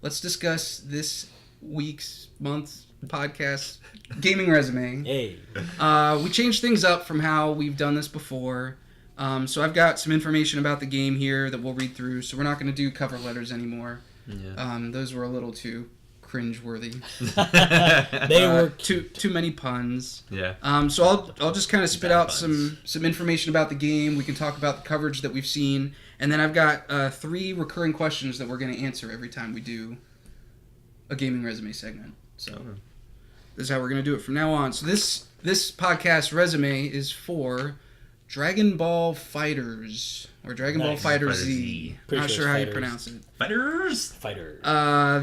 let's discuss this month's podcast, Gaming Résumé. Hey. We changed things up from how we've done this before. So I've got some information about the game here that we'll read through. So we're not going to do cover letters anymore. Yeah. Those were a little too cringe-worthy. They were too many puns. Yeah. So I'll just kind of spit out some information about the game. We can talk about the coverage that we've seen, and then I've got 3 recurring questions that we're going to answer every time we do a Gaming Résumé segment. So this is how we're going to do it from now on. So this podcast resume is for Dragon Ball FighterZ or Dragon Ball FighterZ. Not sure how you pronounce it. Fighters.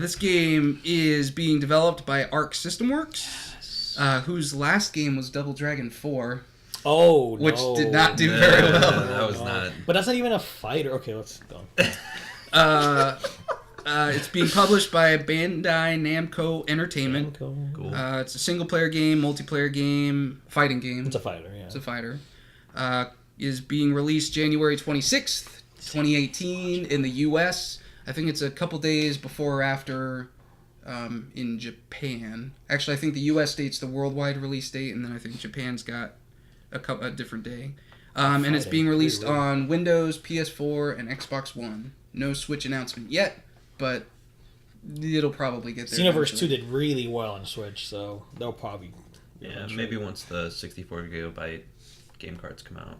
This game is being developed by Arc System Works, whose last game was Double Dragon 4. Oh, no. Which did not do very well. That was not. But that's not even a fighter. Okay, let's go. It's being published by Bandai Namco Entertainment. Cool. It's a single-player game, multiplayer game, fighting game. It's a fighter, yeah. It's a fighter. Is being released January 26th, 2018 in the U.S. I think it's a couple days before or after in Japan. Actually, I think the U.S. date's the worldwide release date, and then I think Japan's got a different day. And it's being released on Windows, PS4, and Xbox One. No Switch announcement yet, but it'll probably get there. Xenoverse 2 did really well on Switch, so they'll probably... Yeah, maybe once the 64 gigabyte game cards come out.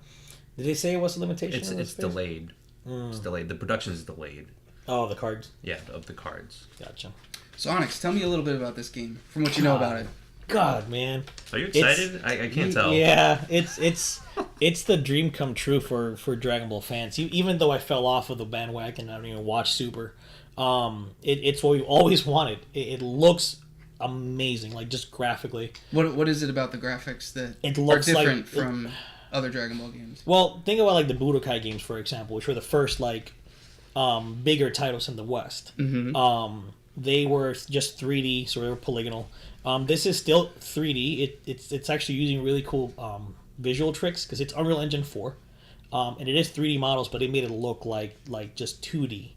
Did they say it was a limitation? It's delayed. It's delayed. The production is delayed. Oh, the cards? Yeah, of the cards. Gotcha. So, Onyx, tell me a little bit about this game, from what you know about it. God, man. Are you excited? I can't tell. Yeah, it's the dream come true for Dragon Ball fans. Even though I fell off of the bandwagon, I don't even watch Super. It's what we always wanted. It looks amazing, like just graphically. What is it about the graphics that it looks are different from other Dragon Ball games? Well, think about like the Budokai games, for example, which were the first like bigger titles in the West. Mm-hmm. They were just 3D, so they were polygonal. This is still 3D. It's actually using really cool visual tricks because it's Unreal Engine 4, and it is 3D models, but they made it look like just 2D.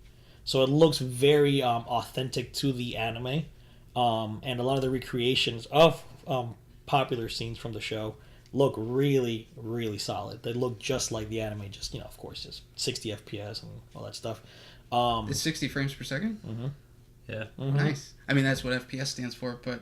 So it looks very authentic to the anime, and a lot of the recreations of popular scenes from the show look really, really solid. They look just like the anime, just of course, just 60 FPS and all that stuff. It's 60 frames per second. Mm-hmm. Yeah. Mm-hmm. Nice. I mean, that's what FPS stands for, but...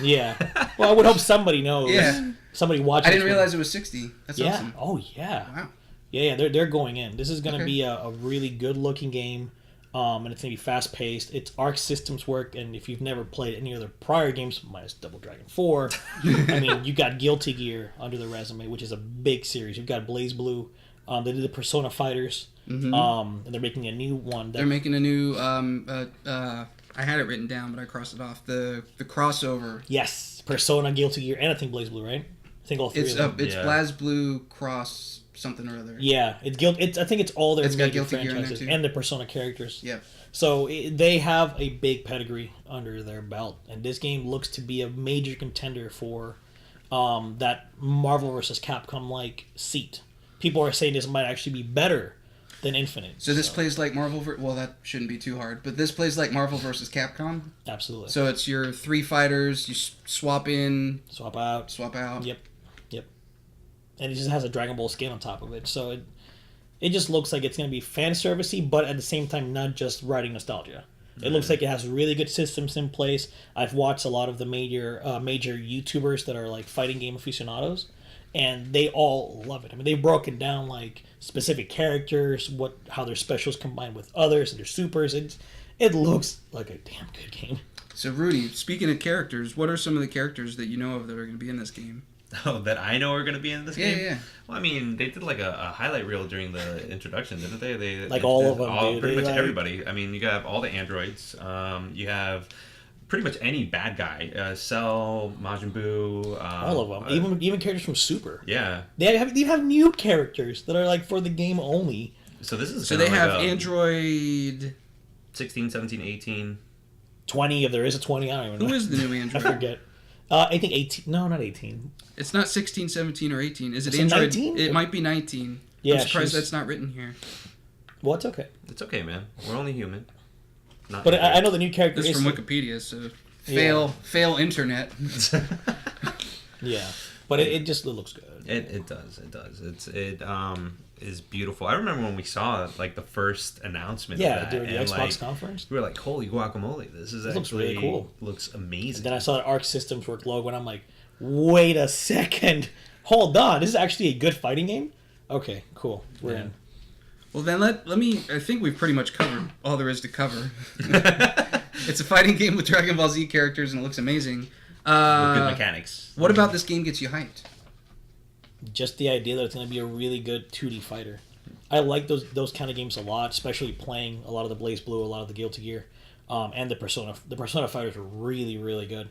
Yeah. Well, I would hope somebody knows. Yeah. Somebody watches. I didn't realize it was 60. That's awesome. Oh, yeah. Wow. Yeah, they're going in. This is going to be a really good-looking game, and it's going to be fast-paced. It's Arc Systems work, and if you've never played any other prior games, minus Double Dragon 4, I mean, you got Guilty Gear under the resume, which is a big series. You've got Blaze Blue. They did the Persona Fighters. Mm-hmm. And they're making a new one. They're making a new... I had it written down, but I crossed it off. The crossover. Yes. Persona, Guilty Gear, and I think Blaze Blue, right? I think all three of them. It's Blaze Blue cross something or other. Yeah. I think it's all their major franchises and the Persona characters. Yeah. So they have a big pedigree under their belt, and this game looks to be a major contender for that Marvel vs. Capcom-like seat. People are saying this might actually be better than Infinite. So this plays like Marvel... Well, that shouldn't be too hard, but this plays like Marvel vs. Capcom? Absolutely. So it's your 3 fighters, you swap in... Swap out. Swap out. Yep. And it just has a Dragon Ball skin on top of it, so it just looks like it's going to be fan servicey, but at the same time not just riding nostalgia. It looks like it has really good systems in place. I've watched a lot of the major YouTubers that are like fighting game aficionados, and they all love it. I mean, they've broken down like specific characters, how their specials combine with others, and their supers. It looks like a damn good game. So Rudy, speaking of characters, what are some of the characters that you know of that are going to be in this game? Oh, that I know are going to be in this game? Yeah. Well, I mean, they did like a highlight reel during the introduction, didn't they? All of them, pretty much everybody. I mean, you have all the androids. You have pretty much any bad guy. Cell, Majin Buu. All of them. Even characters from Super. Yeah. They have new characters that are like for the game only. So this is... So they have Android... 16, 17, 18. 20, if there is a 20, I don't even know. Who is the new Android? I forget. I think 18. No, not 18. It's not 16, 17, or 18. Is it Is it Android? 19? It might be 19. Yeah, I'm surprised that's not written here. Well, it's okay. It's okay, man. We're only human. not. But I know the new character This is is from Wikipedia, so fail internet. Yeah, but it just looks good. It does. It is beautiful. I remember when we saw like the first announcement. Yeah, of that, during the and, Xbox like, conference. we were like, "Holy guacamole! This is looks really cool. Looks amazing." And then I saw the Arc Systems Work logo, and I'm like, wait a second, hold on, this is actually a good fighting game. Okay, cool, we're in. Well, then let me. I think we've pretty much covered all there is to cover. It's a fighting game with Dragon Ball Z characters, and it looks amazing. With good mechanics. What about this game gets you hyped? Just the idea that it's going to be a really good 2D fighter. I like those kind of games a lot, especially playing a lot of the Blaze Blue, a lot of the Guilty Gear, and the Persona. The Persona fighters are really, really good,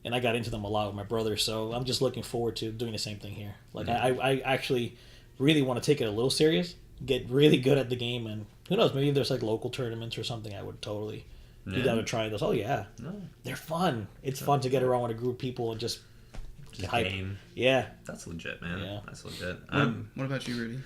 and I got into them a lot with my brother. So I'm just looking forward to doing the same thing here. Like I actually really want to take it a little serious, get really good at the game, and who knows, maybe if there's like local tournaments or something, I would totally be down to try those. Oh yeah, they're fun. It's fun to get around with a group of people and just hype. Game. Yeah, That's legit, man. Yeah. That's legit. What about you, Rudy?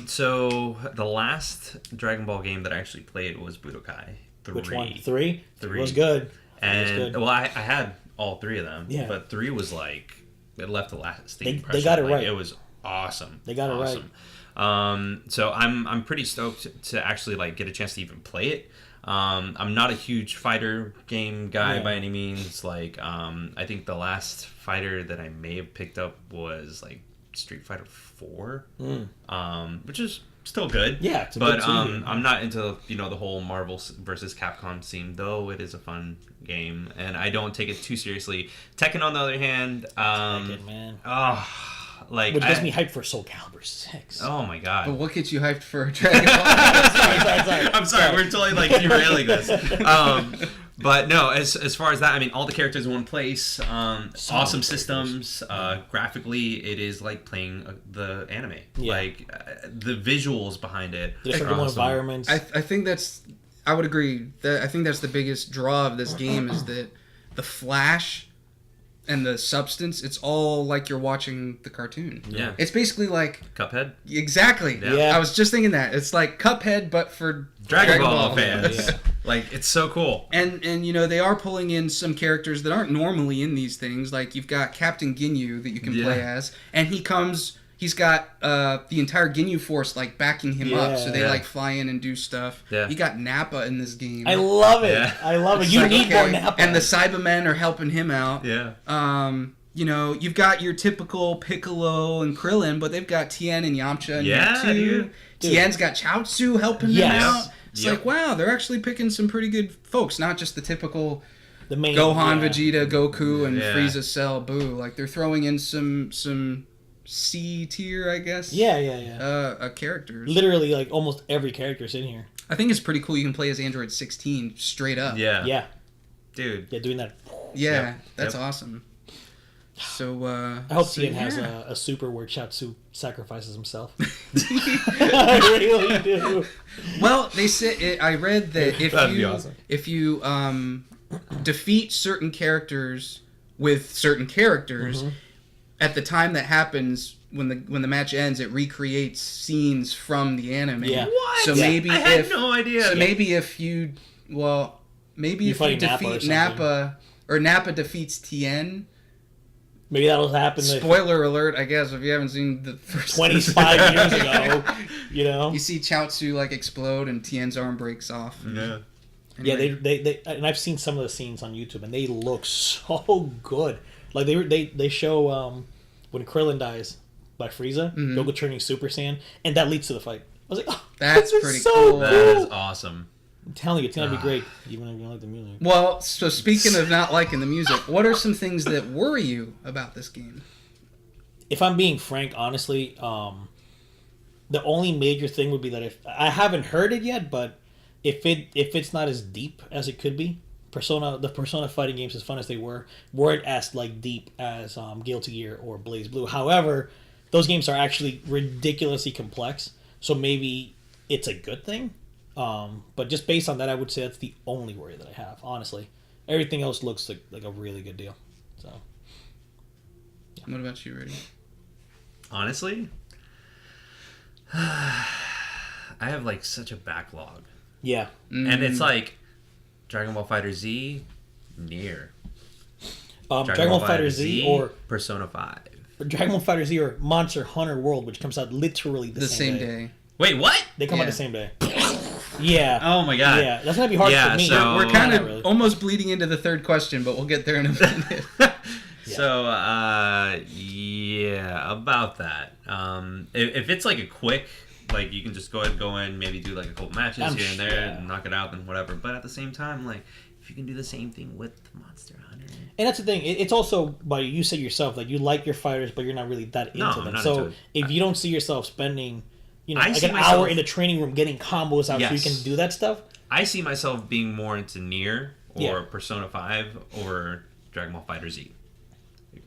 So the last Dragon Ball game that I actually played was Budokai 3. which one? 3? 3. It was good. And well, I had all 3 of them. Yeah. But 3 was like it left the lasting They impression. got it Like, right. It was awesome. They got it right. So I'm pretty stoked to actually like get a chance to even play it. I'm not a huge fighter game guy by any means. Like I think the last fighter that I may have picked up was like Street Fighter 4, which is still good. Yeah, it's a but good team. I'm not into the whole Marvel versus Capcom scene, though it is a fun game and I don't take it too seriously. Tekken, on the other hand, Tekken, man. Like Which gets me hyped for Soul Calibur 6. Oh my god! But what gets you hyped for Dragon Ball? sorry. I'm sorry, we're totally like derailing this. But no, as far as that, I mean, all the characters in one place, awesome systems. Graphically, it is like playing the anime. Yeah. Like the visuals behind it. There's are some awesome. environments. I think I would agree. I think that's the biggest draw of this game is that the flash and the substance, it's all like you're watching the cartoon. Yeah. It's basically like... Cuphead? Exactly. Yeah. I was just thinking that. It's like Cuphead, but for Dragon Ball fans. Yeah. Like, it's so cool. And they are pulling in some characters that aren't normally in these things. Like, you've got Captain Ginyu that you can play as, and he's got the entire Ginyu force, like, backing him up, so they, like, fly in and do stuff. Yeah. You got Nappa in this game. I love it. Yeah. I love it. It's You like, need okay, more Nappa. And the Cybermen are helping him out. Yeah. You've got your typical Piccolo and Krillin, but they've got Tien and Yamcha in here too. Dude. Tien's got Chaozu helping him Yes. out. It's like, wow, they're actually picking some pretty good folks, not just the typical the main Gohan, Vegeta, Goku, and Yeah. Frieza, Cell, Boo. Like, they're throwing in some C tier, I guess. Yeah. Characters. Literally, like, almost every character's in here. I think it's pretty cool. You can play as Android 16 straight up. Yeah. Yeah. Dude. Yeah, doing that. Yeah, Yep. that's awesome. So, I hope Tien has a super where Chaozu sacrifices himself. I really do. Well, they said I read that That'd be awesome. if you defeat certain characters with certain characters, at the time that happens when the match ends, it recreates scenes from the anime. Yeah. What? So maybe I had no idea. So maybe if you fight Nappa or defeat something. Nappa or Nappa defeats Tien. Maybe that'll happen. Spoiler alert, I guess, if you haven't seen the first 25 years ago, you know. You see Chaozu like explode and Tien's arm breaks off. Yeah. Anyway. Yeah, they and I've seen some of the scenes on YouTube, and they look so good. Like they show when Krillin dies by Frieza, Goku turning Super Saiyan, and that leads to the fight. I was like, oh, That's this is pretty so cool. That is awesome. I'm telling you, it's gonna be great, even if you don't like the music. Well, so speaking of not liking the music, what are some things that worry you about this game? If I'm being frank, honestly, the only major thing would be that if I haven't heard it yet, but if it's not as deep as it could be, the Persona fighting games, as fun as they weren't as like deep as Guilty Gear or Blaze Blue. However, those games are actually ridiculously complex, so maybe it's a good thing. But just based on that, I would say that's the only worry that I have. Honestly, everything else looks like a really good deal. So, yeah. What about you, Rudy? Honestly, I have like such a backlog. Yeah. And it's like Dragon Ball FighterZ, Nier. Dragon Ball FighterZ or Persona 5. Dragon Ball FighterZ or Monster Hunter World, which comes out literally the same day. Wait, what? They come out the same day. Yeah. Oh my god. Yeah, that's gonna be hard for me. So we're kind of almost bleeding into the third question, but we'll get there in a minute. So, about that. If it's like a quick, like you can just go ahead and go in, maybe do like a couple matches here and there and knock it out and whatever. But at the same time, like if you can do the same thing with Monster Hunter. And that's the thing. It's also by you said yourself, like you like your fighters, but you're not really that into them. So if you don't see yourself spending, like an hour in the training room getting combos out so you can do that stuff. I see myself being more into Nier or Persona 5 or Dragon Ball FighterZ.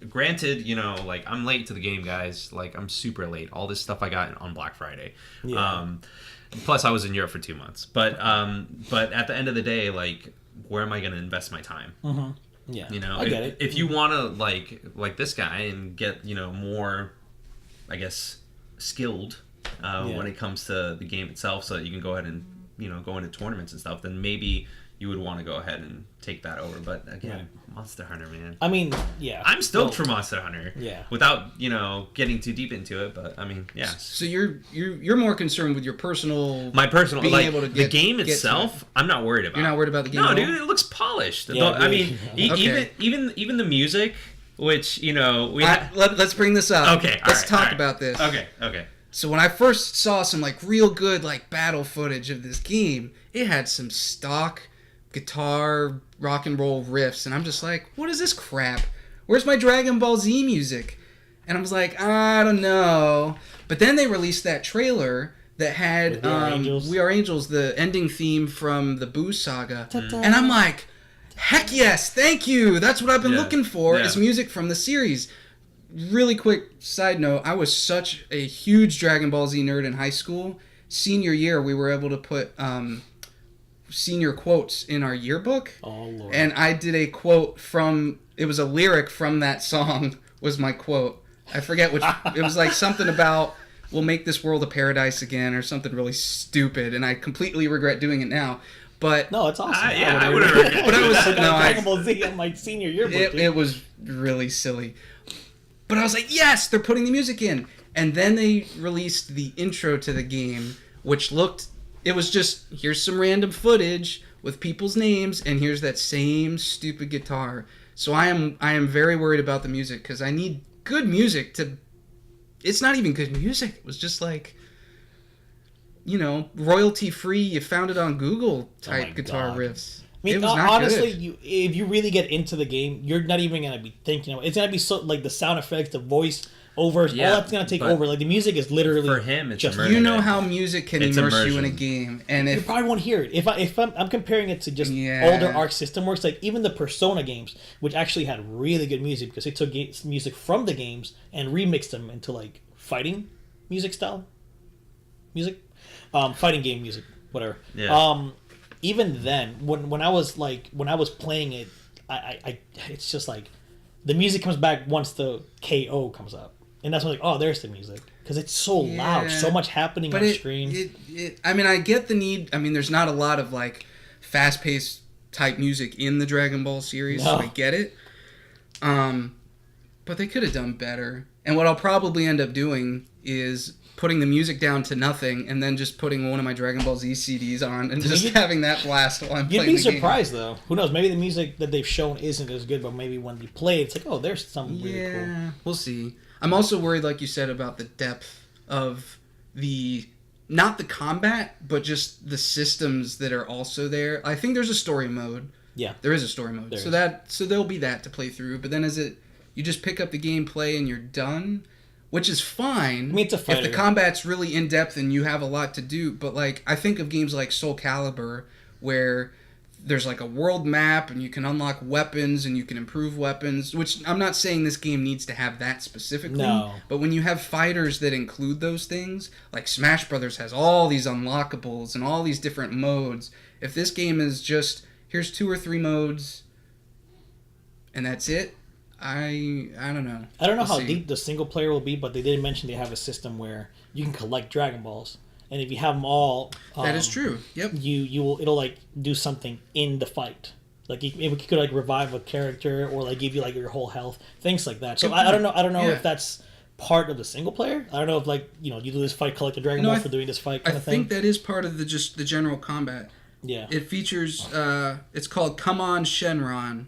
Granted, like I'm late to the game, guys. Like I'm super late. All this stuff I got on Black Friday. Yeah. Plus, I was in Europe for 2 months. But at the end of the day, like, where am I going to invest my time? Mm-hmm. Yeah, I get it. If you want to like this guy and get more, I guess, skilled when it comes to the game itself, so that you can go ahead and go into tournaments and stuff, then maybe you would want to go ahead and take that over. But again, Monster Hunter, man. I mean, yeah. I'm stoked for Monster Hunter. Yeah. Without, getting too deep into it, but I mean, yeah. So you're more concerned with your personal being able to get the game itself, I'm not worried about. You're not worried about the game? No, at all? dude, it looks polished. Yeah, I mean, even the music, which, let's bring this up. Okay, let's talk about this. Okay. So when I first saw some real good battle footage of this game, it had some stock guitar rock and roll riffs, and I'm just like, what is this crap? Where's my Dragon Ball Z music? And I was like, I don't know. But then they released that trailer that had We Are Angels, the ending theme from the Boo Saga. Ta-ta. And I'm like, heck yes, thank you. That's what I've been looking for is music from the series. Really quick side note, I was such a huge Dragon Ball Z nerd in high school. Senior year, we were able to put senior quotes in our yearbook. Oh, Lord. And I did a quote it was a lyric from that song was my quote. I forget which, it was something about, we'll make this world a paradise again, or something really stupid, and I completely regret doing it now. But no, it's awesome. I would have regret. But I was Dragon Ball Z on my senior yearbook. It was really silly. But I was like, yes, they're putting the music in. And then they released the intro to the game, which it was just, here's some random footage with people's names, and here's that same stupid guitar. So I am very worried about the music, because I need good music to... It's not even good music. It was just royalty-free, you found it on Google type guitar riffs. I mean, honestly, if you really get into the game, you're not even going to be thinking of it. It's going to be so, the sound effects, the voice overs, all that's going to take over. The music is literally... For him, it's just... You know how music can immerse you in a game. And you probably won't hear it. If I'm comparing it to just older Arc System Works, even the Persona games, which actually had really good music, because they took music from the games and remixed them into, fighting music style music. Fighting game music, whatever. Yeah. Even then, when I was playing it, I it's just the music comes back once the KO comes up, and that's when there's the music, because it's so loud, so much happening on screen. I mean, I get the need. I mean, there's not a lot of fast-paced type music in the Dragon Ball series, so I get it. But they could have done better. And what I'll probably end up doing is putting the music down to nothing, and then just putting one of my Dragon Ball Z CDs on, and just having that blast while I'm playing the game. You'd be surprised, though. Who knows? Maybe the music that they've shown isn't as good, but maybe when you play it, it's there's something really cool. Yeah, we'll see. I'm also worried, like you said, about the depth of not the combat, but just the systems that are also there. I think there's a story mode. Yeah. There is a story mode. So there'll be that to play through, but then you just pick up the gameplay and you're done. Which is fine. I mean, it's a fighter. If the combat's really in depth and you have a lot to do. But I think of games like Soul Calibur, where there's a world map and you can unlock weapons and you can improve weapons. Which I'm not saying this game needs to have that specifically. No. But when you have fighters that include those things, like Smash Brothers has all these unlockables and all these different modes. If this game is just here's 2 or 3 modes and that's it. I don't know. I don't know how deep the single player will be, but they did mention they have a system where you can collect Dragon Balls. and if you have them all, that is true. Yep. It'll like do something in the fight. Like it could like revive a character or like give you like your whole health, things like that. So I don't know if that's part of the single player. I don't know if like you do this fight, collect the Dragon Ball for doing this fight kind of thing. I think that is part of the general combat. Yeah. It features it's called Come On Shenron.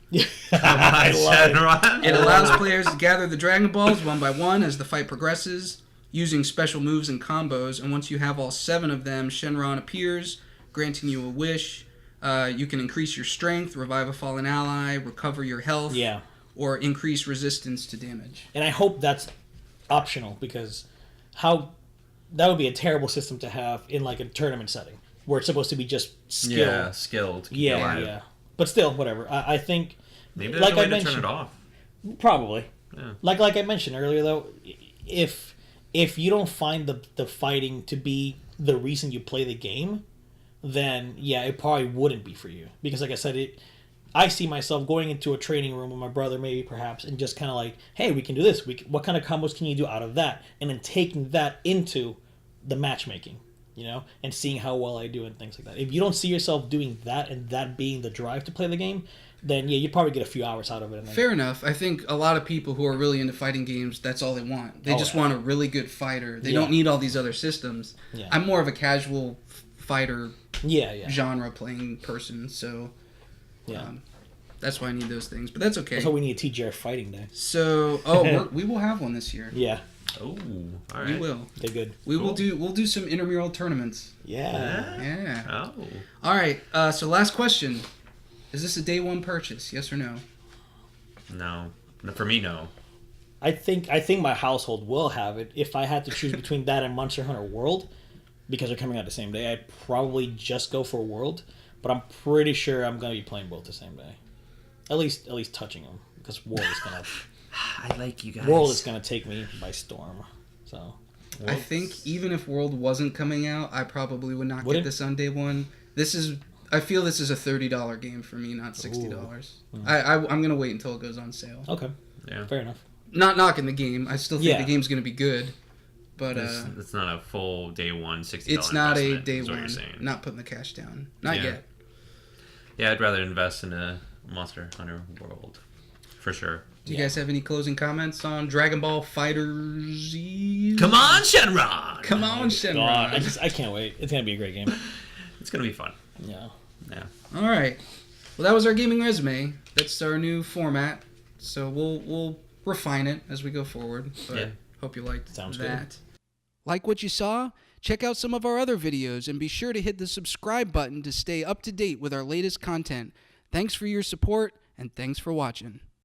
I love Shenron. It allows players to gather the Dragon Balls one by one as the fight progresses, using special moves and combos, and once you have all 7 of them, Shenron appears, granting you a wish. You can increase your strength, revive a fallen ally, recover your health, or increase resistance to damage. And I hope that's optional, because that would be a terrible system to have in like a tournament setting where it's supposed to be just skill. Yeah, skilled. Yeah. But still, whatever. I think maybe there's a way to turn it off. Probably. Yeah. Like I mentioned earlier, though, if you don't find the fighting to be the reason you play the game, then yeah, it probably wouldn't be for you. Because like I said, I see myself going into a training room with my brother, maybe perhaps, and just kind of like, hey, we can do this. What kind of combos can you do out of that? And then taking that into the matchmaking, and seeing how well I do and things like that. If you don't see yourself doing that and that being the drive to play the game, then yeah, you'd probably get a few hours out of it. Fair enough. I think a lot of people who are really into fighting games, that's all they want. They just want a really good fighter. They don't need all these other systems. Yeah. I'm more of a casual fighter genre playing person, so yeah. That's why I need those things. But that's okay. That's why we need a TGR fighting day. So, we will have one this year. Yeah. Oh, all right. We will. They're good. We'll do some intramural tournaments. Yeah. Oh. All right. So last question: is this a day one purchase? Yes or no? No. For me, no. I think my household will have it. If I had to choose between that and Monster Hunter World, because they're coming out the same day, I'd probably just go for World. But I'm pretty sure I'm gonna be playing both the same day. At least touching them, because World is gonna. I like you guys. World is gonna take me by storm. So. I think even if World wasn't coming out, I probably would not get this on day one. I feel this is a $30 game for me, not $60. I'm gonna wait until it goes on sale. Okay. Yeah. Fair enough. Not knocking the game. I still think the game's gonna be good, but it's not a full day one $60. It's not a day one. one. Not putting the cash down. Not yet. Yeah, I'd rather invest in a Monster Hunter World, for sure. Do you guys have any closing comments on Dragon Ball FighterZ? Come on, Shenron! Come on, Shenron! I can't wait. It's gonna be a great game. It's gonna be fun. Yeah. All right. Well, that was our gaming resume. That's our new format. So we'll refine it as we go forward. But hope you liked Sounds that. good. Like what you saw? Check out some of our other videos and be sure to hit the subscribe button to stay up to date with our latest content. Thanks for your support and thanks for watching.